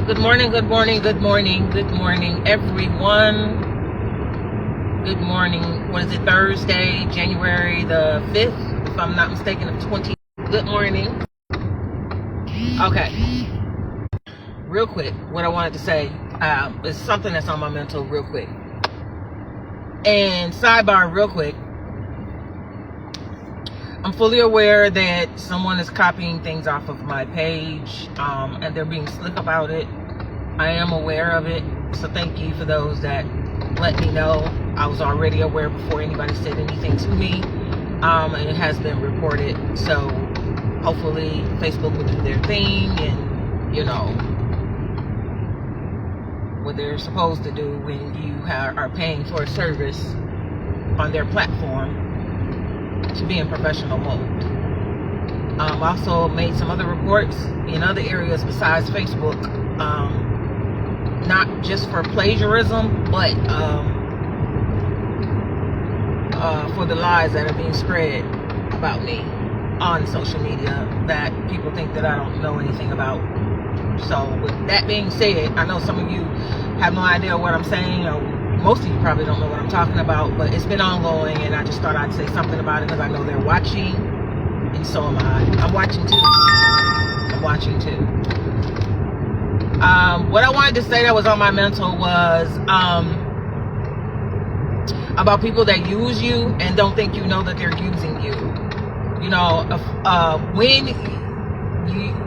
Good morning, good morning, good morning, good morning, everyone. Good morning. What is it, Thursday, January the 5th, if I'm not mistaken, of 20. Good morning. Okay. Real quick, what I wanted to say is something that's on my mental real quick. And sidebar real quick. I'm fully aware that someone is copying things off of my page, and they're being slick about it. I am aware of it, so thank you for those that let me know. I was already aware before anybody said anything to me, and it has been reported. So hopefully Facebook will do their thing and, you know, what they're supposed to do when you are paying for a service on their platform to be in professional mode. Also made some other reports in other areas besides Facebook, not just for plagiarism, but for the lies that are being spread about me on social media that people think that I don't know anything about. So with that being said, I know some of you have no idea what I'm saying, or most of you probably don't know what I'm talking about, but it's been ongoing, and I just thought I'd say something about it because I know they're watching, and so am I. I'm watching too. What I wanted to say that was on my mental was about people that use you and don't think you know that they're using you. You know,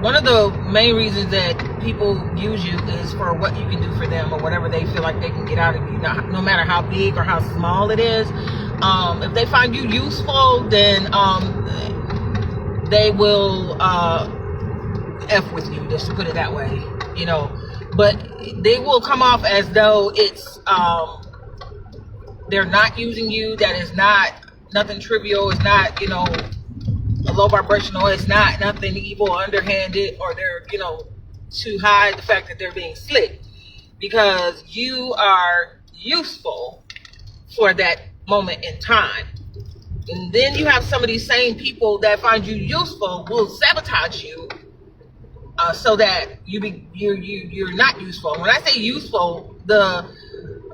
one of the main reasons that people use you is for what you can do for them or whatever they feel like they can get out of you, no matter how big or how small it is. If they find you useful, then they will F with you, just to put it that way, you know. But they will come off as though it's they're not using you, that is not nothing trivial, it's not, you know, a low vibrational, it's not nothing evil or underhanded, or they're, you know, to hide the fact that they're being slick, because you are useful for that moment in time. And then you have some of these same people that find you useful will sabotage you, so that you're not useful. When I say useful, the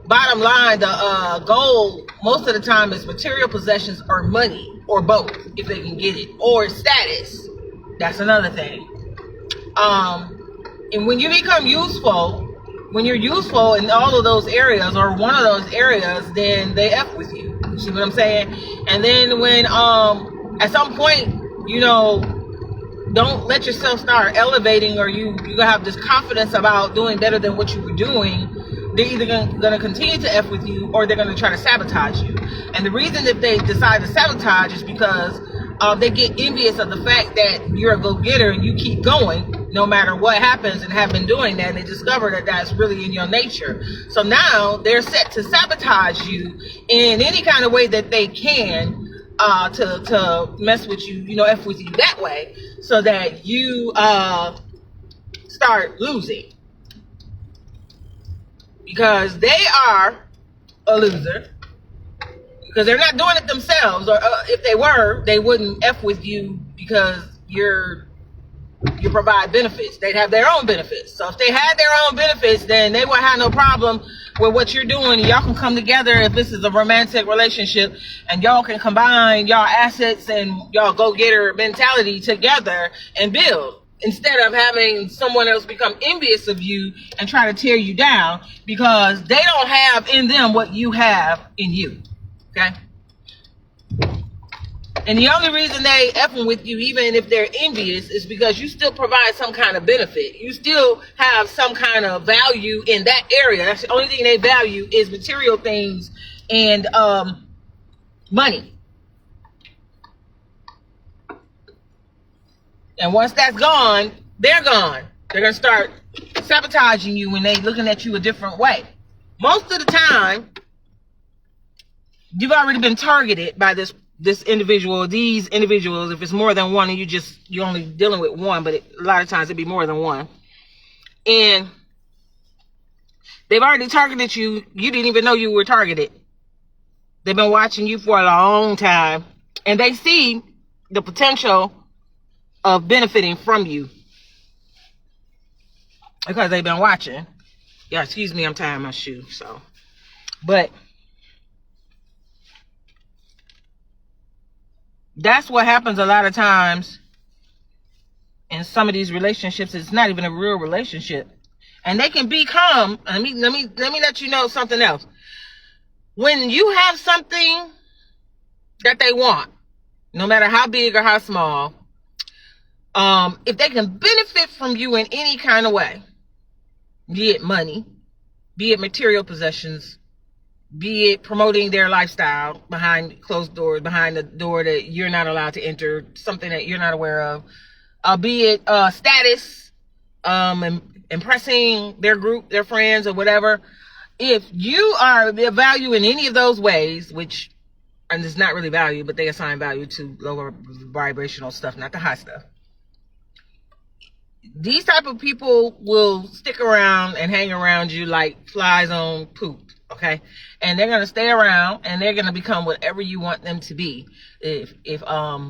bottom line, the goal most of the time is material possessions or money, or both if they can get it, or status. That's another thing. And when you become useful, when you're useful in all of those areas or one of those areas, then they F with you. You see what I'm saying? And then when at some point, you know, don't let yourself start elevating, or you're gonna have this confidence about doing better than what you were doing. They're either gonna continue to F with you, or they're gonna try to sabotage you. And the reason that they decide to sabotage is because they get envious of the fact that you're a go-getter and you keep going no matter what happens, and have been doing that, and they discover that that's really in your nature. So now they're set to sabotage you in any kind of way that they can, to mess with you, you know, F with you that way, so that you start losing, because they are a loser, because they're not doing it themselves, or if they were, they wouldn't F with you, because you provide benefits. They'd have their own benefits. So if they had their own benefits, then they wouldn't have no problem with what you're doing. Y'all can come together if this is a romantic relationship, and y'all can combine y'all assets and y'all go-getter mentality together and build, instead of having someone else become envious of you and try to tear you down because they don't have in them what you have in you. Okay? And the only reason they effing with you, even if they're envious, is because you still provide some kind of benefit. You still have some kind of value in that area. That's the only thing they value, is material things and money. And once that's gone, they're gone. They're going to start sabotaging you when they're looking at you a different way. Most of the time, you've already been targeted by this individual, these individuals. If it's more than one and you're only dealing with one, but a lot of times it'd be more than one. And they've already targeted you. You didn't even know you were targeted. They've been watching you for a long time, and they see the potential of benefiting from you. because they've been watching. Yeah, excuse me, I'm tying my shoe. So, but that's what happens a lot of times in some of these relationships. It's not even a real relationship, and they can become. Let me let you know something else. When you have something that they want, no matter how big or how small, if they can benefit from you in any kind of way, be it money, be it material possessions, be it promoting their lifestyle behind closed doors, behind the door that you're not allowed to enter, something that you're not aware of, be it status, impressing their group, their friends, or whatever. If you are of value in any of those ways, which, and it's not really value, but they assign value to lower vibrational stuff, not the high stuff. These type of people will stick around and hang around you like flies on poop, okay? And they're gonna stay around, and they're gonna become whatever you want them to be. If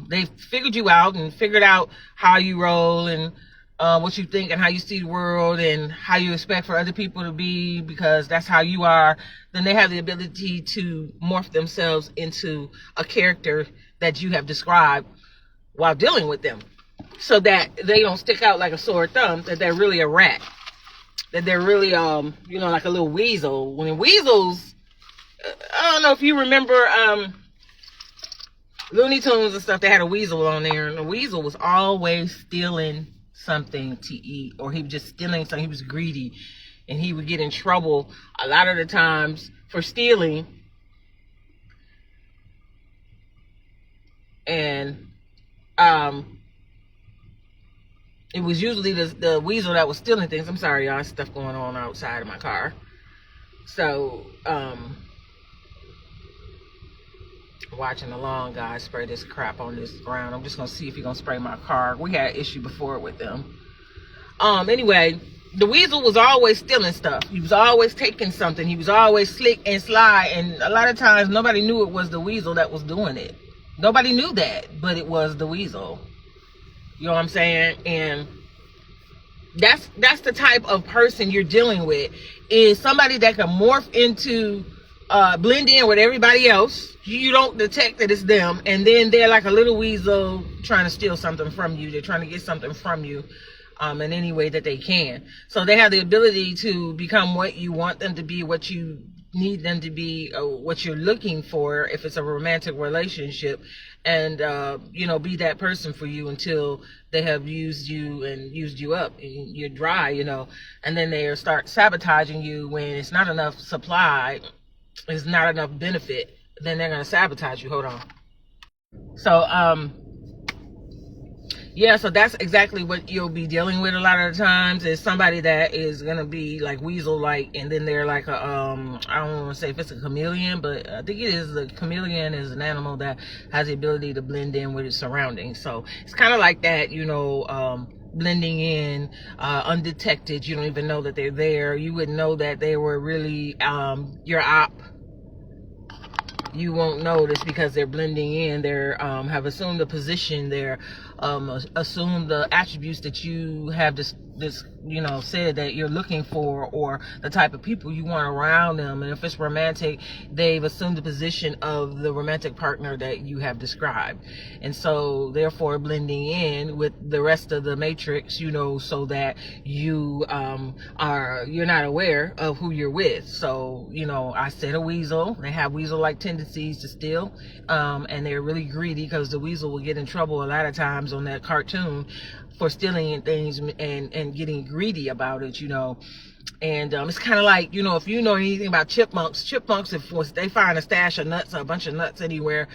they've figured you out and figured out how you roll and what you think and how you see the world and how you expect for other people to be, because that's how you are, then they have the ability to morph themselves into a character that you have described while dealing with them, so that they don't stick out like a sore thumb, that they're really a rat, that they're really, like a little weasel. When weasels, I don't know if you remember Looney Tunes and stuff, they had a weasel on there, and the weasel was always stealing something to eat, or he was just stealing something. He was greedy, and he would get in trouble a lot of the times for stealing. And it was usually the weasel that was stealing things. I'm sorry, y'all, stuff going on outside of my car. So watching the lawn guys spray this crap on this ground. I'm just gonna see if he's gonna spray my car. We had an issue before with them. Anyway, the weasel was always stealing stuff. He was always taking something. He was always slick and sly, and a lot of times nobody knew it was the weasel that was doing it. Nobody knew that, but it was the weasel. You know what I'm saying? And that's the type of person you're dealing with, is somebody that can morph into blend in with everybody else. You don't detect that it's them, and then they're like a little weasel trying to steal something from you. They're trying to get something from you in any way that they can. So they have the ability to become what you want them to be, what you need them to be, what you're looking for if it's a romantic relationship, and be that person for you until they have used you and used you up and you're dry, and then they start sabotaging you when it's not enough supply, it's not enough benefit. Then they're gonna sabotage you. Hold on. So so that's exactly what you'll be dealing with a lot of the times, is somebody that is gonna be like weasel-like, and then they're like a I don't want to say if it's a chameleon, but I think it is. The chameleon is an animal that has the ability to blend in with its surroundings. So it's kind of like that, blending in, undetected. You don't even know that they're there. You wouldn't know that they were really your op. You won't notice because they're blending in. They're have assumed the position. They're assume the attributes that you have said that you're looking for, or the type of people you want around them. And if it's romantic, they've assumed the position of the romantic partner that you have described, and so therefore blending in with the rest of the matrix, so that you're not aware of who you're with. So I said a weasel. They have weasel-like tendencies to steal, and they're really greedy, because the weasel will get in trouble a lot of times on that cartoon for stealing things and getting greedy about it, and it's kind of like, if you know anything about chipmunks, if they find a stash of nuts or a bunch of nuts anywhere,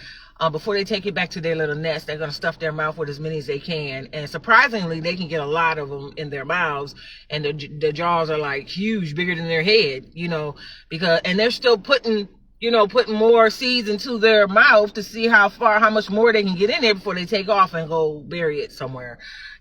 before they take it back to their little nest, they're going to stuff their mouth with as many as they can. And surprisingly, they can get a lot of them in their mouths, and the jaws are like huge, bigger than their head, and they're still putting more seeds into their mouth to see how much more they can get in there before they take off and go bury it somewhere.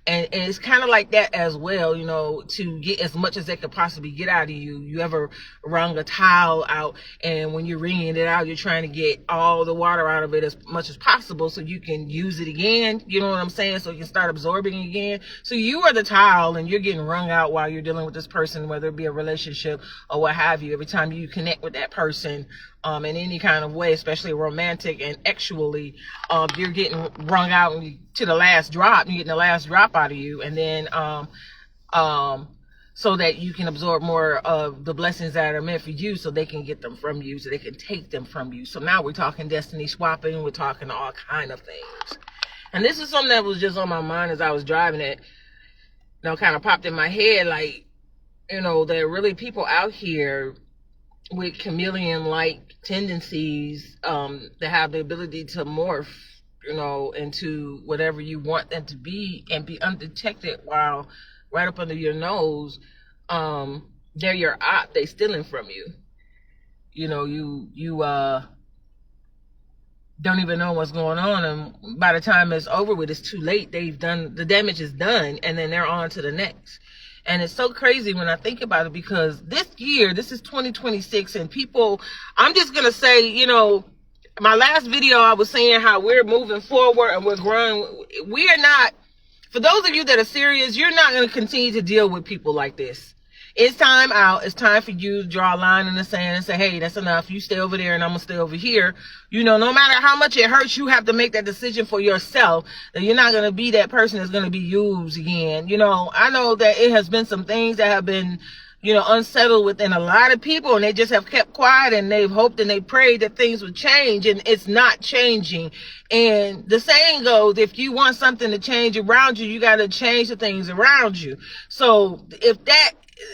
And it's kind of like that as well, you know, to get as much as they could possibly get out of you. You ever wrung a towel out, and when you're wringing it out, you're trying to get all the water out of it as much as possible so you can use it again, you know what I'm saying, so you can start absorbing again. So you are the towel, and you're getting wrung out while you're dealing with this person, whether it be a relationship or what have you. Every time you connect with that person, in any kind of way, especially romantic and sexually, you're getting wrung out to the last drop. You're getting the last drop out of you, and then so that you can absorb more of the blessings that are meant for you, so they can get them from you, so they can take them from you. So now we're talking destiny swapping. We're talking all kind of things. And this is something that was just on my mind as I was driving it. You know, kind of popped in my head, like, you know, there are really people out here with chameleon-like tendencies, that have the ability to morph, you know, into whatever you want them to be and be undetected while right up under your nose. They're your op. They stealing from you. You know, you don't even know what's going on, and by the time it's over with, it's too late. They've done, the damage is done, and then they're on to the next. And it's so crazy when I think about it, because this year, this is 2026, and people, I'm just going to say, you know, my last video, I was saying how we're moving forward and we're growing. We are not, for those of you that are serious, you're not going to continue to deal with people like this. It's time out. It's time for you to draw a line in the sand and say, hey, that's enough. You stay over there and I'm going to stay over here. You know, no matter how much it hurts, you have to make that decision for yourself, that you're not going to be that person that's going to be used again. You know, I know that it has been some things that have been, you know, unsettled within a lot of people, and they just have kept quiet, and they've hoped and they prayed that things would change, and it's not changing. And the saying goes, if you want something to change around you, you got to change the things around you. So if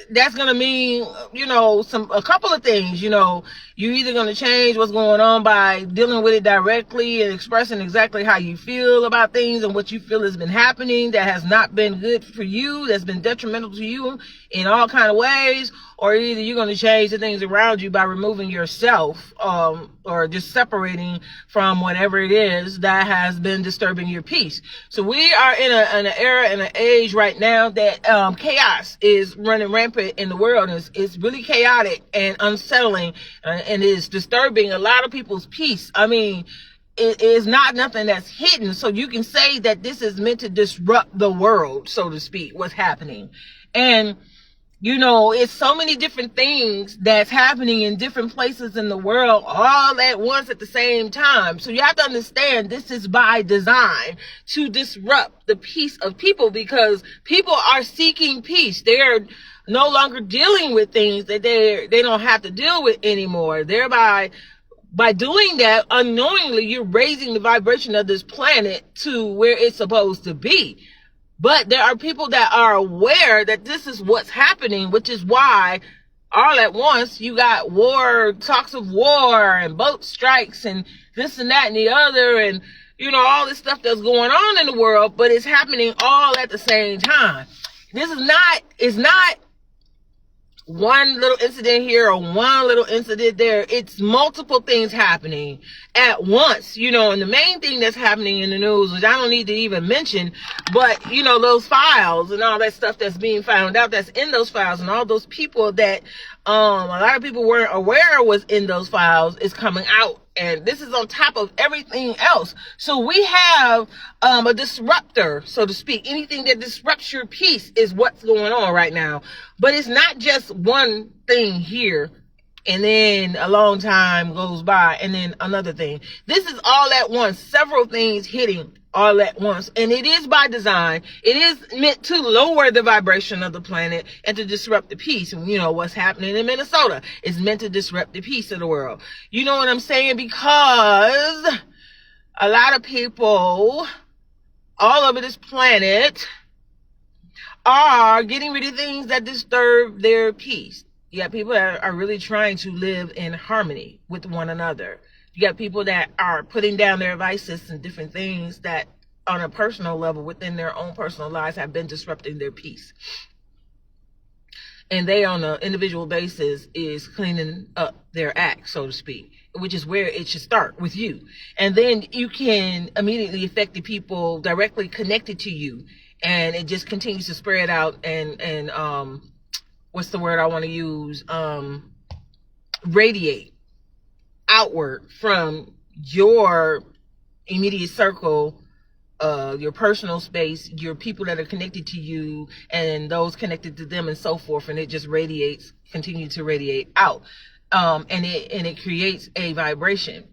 that's going to mean, you know, a couple of things. You know, you're either going to change what's going on by dealing with it directly and expressing exactly how you feel about things and what you feel has been happening that has not been good for you, that's been detrimental to you in all kind of ways, or either you're going to change the things around you by removing yourself, or just separating from whatever it is that has been disturbing your peace. So we are in an era and an age right now that chaos is running rampant in the world. It's really chaotic and unsettling, and is disturbing a lot of people's peace. I mean, it is not nothing that's hidden. So you can say that this is meant to disrupt the world, so to speak, what's happening. And you know, it's so many different things that's happening in different places in the world all at once at the same time. So you have to understand this is by design, to disrupt the peace of people, because people are seeking peace. They're no longer dealing with things that they don't have to deal with anymore. Thereby, by doing that, unknowingly, you're raising the vibration of this planet to where it's supposed to be. But there are people that are aware that this is what's happening, which is why all at once you got war, talks of war and boat strikes and this and that and the other, and, you know, all this stuff that's going on in the world, but it's happening all at the same time. This is not one little incident here or one little incident there. It's multiple things happening at once, you know. And the main thing that's happening in the news, which I don't need to even mention, but, you know, those files and all that stuff that's being found out, that's in those files, and all those people that a lot of people weren't aware was in those files, is coming out. And this is on top of everything else. So we have a disruptor, so to speak. Anything that disrupts your peace is what's going on right now. But it's not just one thing here, and then a long time goes by, and then another thing. This is all at once, several things hitting all at once. And it is by design. It is meant to lower the vibration of the planet and to disrupt the peace. And you know what's happening in Minnesota is meant to disrupt the peace of the world. You know what I'm saying? Because a lot of people all over this planet are getting rid of things that disturb their peace. You got people that are really trying to live in harmony with one another. You got people that are putting down their vices and different things that on a personal level within their own personal lives have been disrupting their peace. And they on an individual basis is cleaning up their act, so to speak, which is where it should start with you. And then you can immediately affect the people directly connected to you and it just continues to spread out, and what's the word I want to use, radiate outward from your immediate circle, your personal space, your people that are connected to you, and those connected to them, and so forth, and it just radiates, continue to radiate out, and it creates a vibration.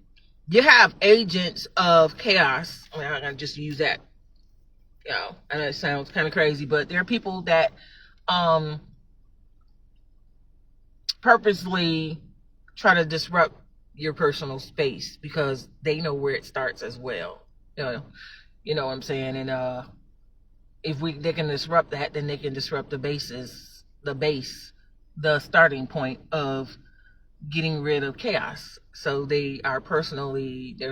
You have agents of chaos. I mean, I'm gonna just use that. You know, I know it sounds kind of crazy, but there are people that purposely try to disrupt your personal space because they know where it starts as well. You know what I'm saying? And if they can disrupt that, then they can disrupt the starting point of getting rid of chaos. So they're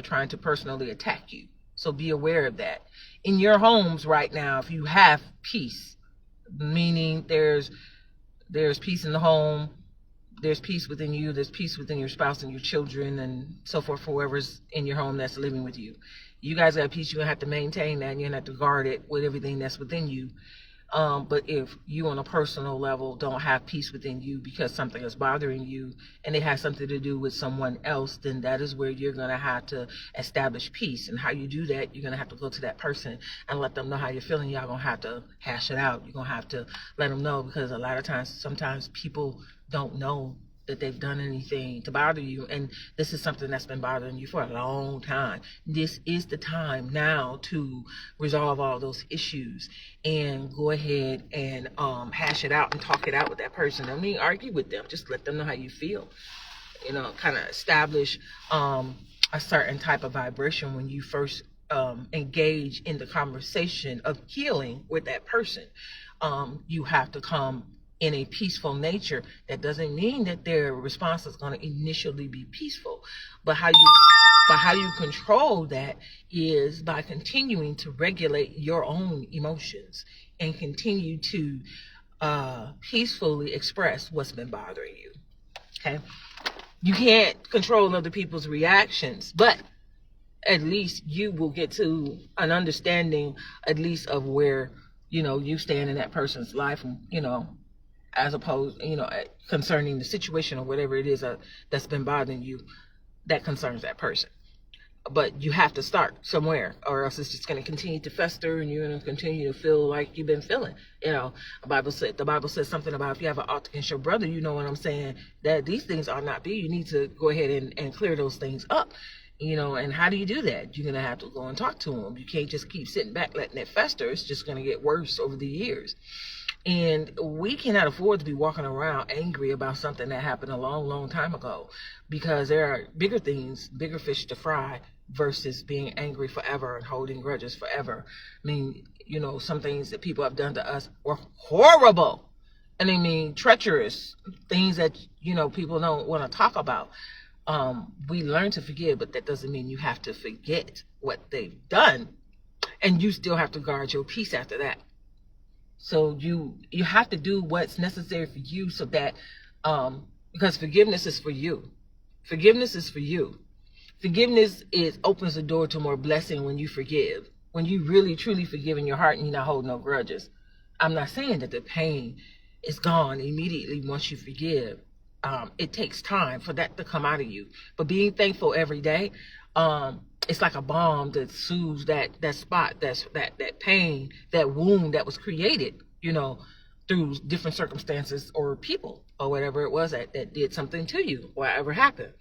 trying to personally attack you. So be aware of that. In your homes right now, if you have peace, meaning there's peace in the home, there's peace within you, there's peace within your spouse and your children and so forth, for whoever's in your home that's living with you. You guys got peace, you're gonna have to maintain that, and you're gonna have to guard it with everything that's within you. But if you on a personal level don't have peace within you because something is bothering you and it has something to do with someone else, then that is where you're going to have to establish peace. And how you do that, you're going to have to go to that person and let them know how you're feeling. Y'all going to have to hash it out. You're going to have to let them know, because a lot of times, sometimes people don't know that they've done anything to bother you, and this is something that's been bothering you for a long time. This is the time now to resolve all those issues and go ahead and hash it out and talk it out with that person. Don't mean argue with them, just let them know how you feel. Kind of establish a certain type of vibration when you first engage in the conversation of healing with that person. You have to come in a peaceful nature. That doesn't mean that their response is going to initially be peaceful, but how you control that is by continuing to regulate your own emotions and continue to peacefully express what's been bothering you. Okay, you can't control other people's reactions, but at least you will get to an understanding, at least of where you stand in that person's life, as opposed, concerning the situation or whatever it is that's been bothering you that concerns that person. But you have to start somewhere, or else it's just going to continue to fester, and you're going to continue to feel like you've been feeling. The Bible says something about if you have an ought against your brother, you know what I'm saying, that these things ought not be. You need to go ahead and clear those things up. And how do you do that? You're going to have to go and talk to them. You can't just keep sitting back letting it fester. It's just going to get worse over the years. And we cannot afford to be walking around angry about something that happened a long, long time ago, because there are bigger things, bigger fish to fry, versus being angry forever and holding grudges forever. I mean, some things that people have done to us were horrible. And I mean, treacherous things that, people don't want to talk about. We learn to forgive, but that doesn't mean you have to forget what they've done. And you still have to guard your peace after that. So you have to do what's necessary for you, so that because forgiveness is for you. Forgiveness is for you. Forgiveness opens the door to more blessing when you forgive. When you really truly forgive in your heart and you not hold no grudges. I'm not saying that the pain is gone immediately once you forgive. It takes time for that to come out of you. But being thankful every day, it's like a balm that soothes that spot, that pain, that wound that was created, through different circumstances or people or whatever it was that did something to you, whatever happened.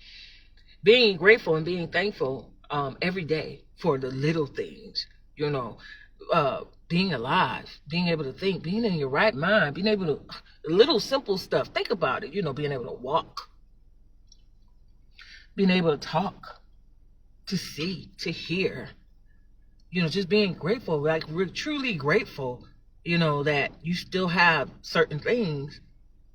Being grateful and being thankful every day for the little things, being alive, being able to think, being in your right mind, being able to, little simple stuff. Think about it, being able to walk, being able to talk, to see, to hear, just being grateful, like we're truly grateful, that you still have certain things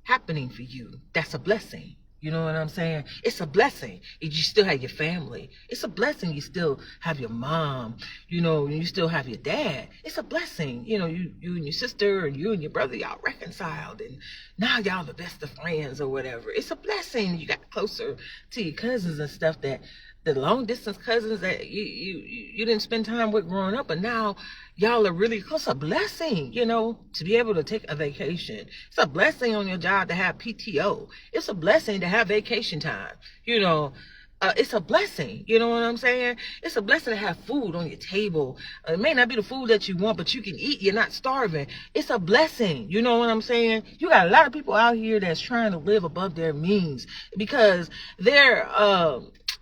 happening for you. That's a blessing. You know what I'm saying? It's a blessing. You still have your family. It's a blessing. You still have your mom, you still have your dad. It's a blessing. You and your sister, and you and your brother, y'all reconciled, and now y'all the best of friends or whatever. It's a blessing. You got closer to your cousins and stuff that the long distance cousins that you didn't spend time with growing up, but now y'all are really close. It's a blessing, to be able to take a vacation. It's a blessing on your job to have PTO. It's a blessing to have vacation time. It's a blessing. You know what I'm saying? It's a blessing to have food on your table. It may not be the food that you want, but you can eat. You're not starving. It's a blessing. You know what I'm saying? You got a lot of people out here that's trying to live above their means because they're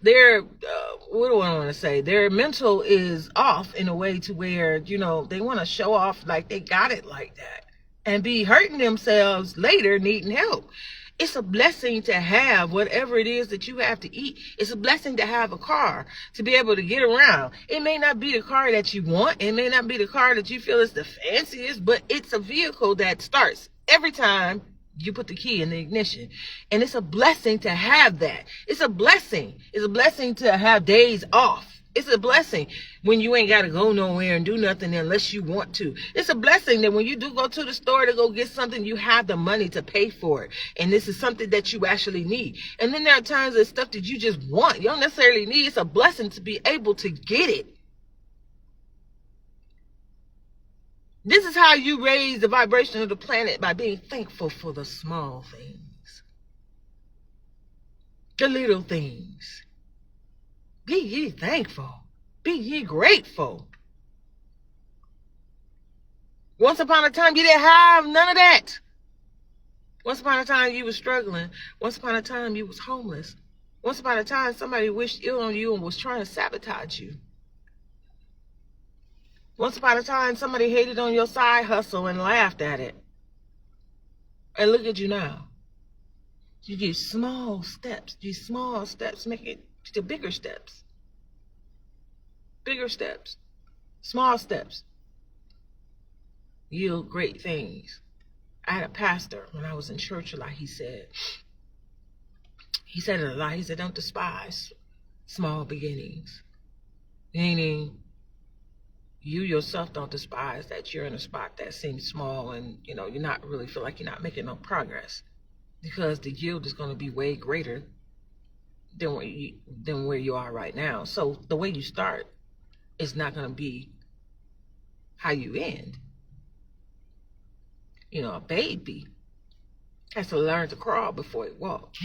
what do I want to say? Their mental is off in a way to where, they want to show off like they got it like that and be hurting themselves later needing help. It's a blessing to have whatever it is that you have to eat. It's a blessing to have a car, to be able to get around. It may not be the car that you want. It may not be the car that you feel is the fanciest, but it's a vehicle that starts every time you put the key in the ignition. And it's a blessing to have that. It's a blessing. It's a blessing to have days off. It's a blessing when you ain't got to go nowhere and do nothing unless you want to. It's a blessing that when you do go to the store to go get something, you have the money to pay for it. And this is something that you actually need. And then there are times there's stuff that you just want. You don't necessarily need. It's a blessing to be able to get it. This is how you raise the vibration of the planet, by being thankful for the small things. The little things. Be ye thankful. Be ye grateful. Once upon a time, you didn't have none of that. Once upon a time, you was struggling. Once upon a time, you was homeless. Once upon a time, somebody wished ill on you and was trying to sabotage you. Once upon a time, somebody hated on your side hustle and laughed at it. And look at you now. You do small steps. These small steps make it to bigger steps. Bigger steps. Small steps yield great things. I had a pastor when I was in church a lot. He said it a lot. He said, don't despise small beginnings. Meaning, you yourself don't despise that you're in a spot that seems small and, you're not really feel like you're not making no progress, because the yield is going to be way greater than where you are right now. So the way you start is not going to be how you end. A baby has to learn to crawl before it walks.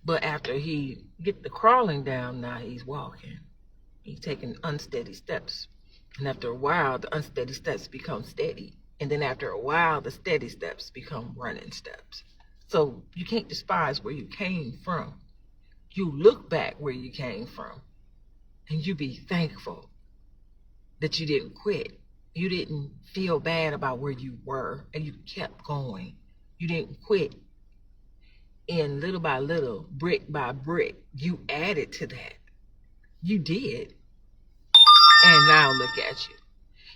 But after he get the crawling down, now he's walking. He's taking unsteady steps. And after a while, the unsteady steps become steady. And then after a while, the steady steps become running steps. So you can't despise where you came from. You look back where you came from and you be thankful that you didn't quit. You didn't feel bad about where you were and you kept going. You didn't quit. And little by little, brick by brick, you added to that. You did. And now look at you.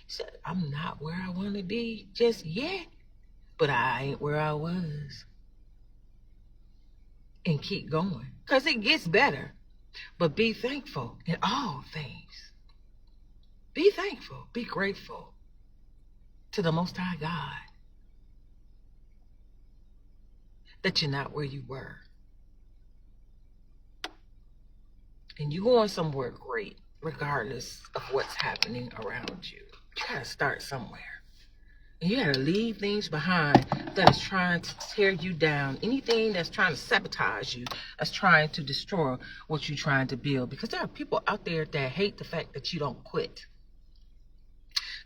He said, I'm not where I want to be just yet, but I ain't where I was. And keep going, because it gets better. But be thankful in all things. Be thankful. Be grateful to the Most High God that you're not where you were. And you're going somewhere great, regardless of what's happening around you. You got to start somewhere. And you got to leave things behind that is trying to tear you down. Anything that's trying to sabotage you, that's trying to destroy what you're trying to build. Because there are people out there that hate the fact that you don't quit,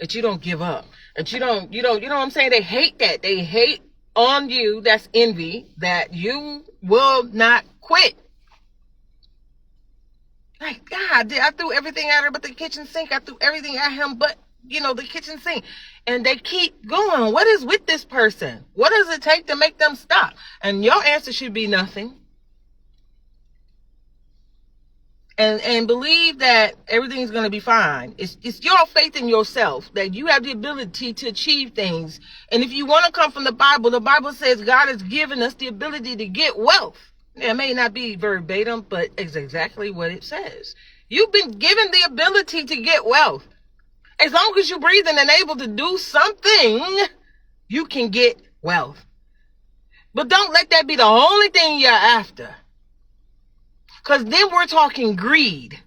that you don't give up, that you know what I'm saying? They hate that. They hate on you. That's envy, that you will not quit. Like, God, I threw everything at her but the kitchen sink. I threw everything at him but, the kitchen sink. And they keep going. What is with this person? What does it take to make them stop? And your answer should be nothing. And believe that everything's going to be fine. It's your faith in yourself that you have the ability to achieve things. And if you want to come from the Bible says God has given us the ability to get wealth. It may not be verbatim, but it's exactly what it says. You've been given the ability to get wealth. As long as you're breathing and able to do something, you can get wealth. But don't let that be the only thing you're after. Because then we're talking greed.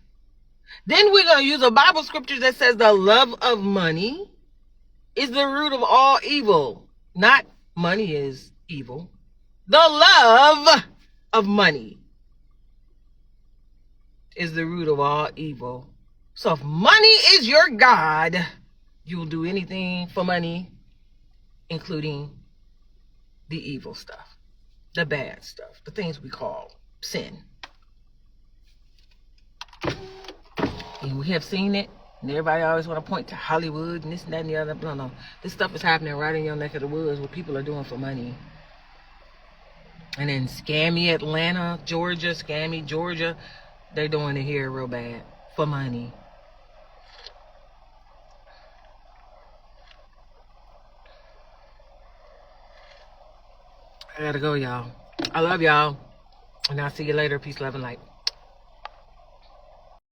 Then we're going to use a Bible scripture that says the love of money is the root of all evil. Not money is evil. The love of money is the root of all evil. So if money is your God, you will do anything for money, including the evil stuff, the bad stuff, the things we call sin. And we have seen it, and everybody always want to point to Hollywood and this and that and the other. No. This stuff is happening right in your neck of the woods, what people are doing for money. And then scammy Atlanta, Georgia, scammy Georgia, they're doing it here real bad for money. I gotta go, y'all. I love y'all. And I'll see you later. Peace, love, and light.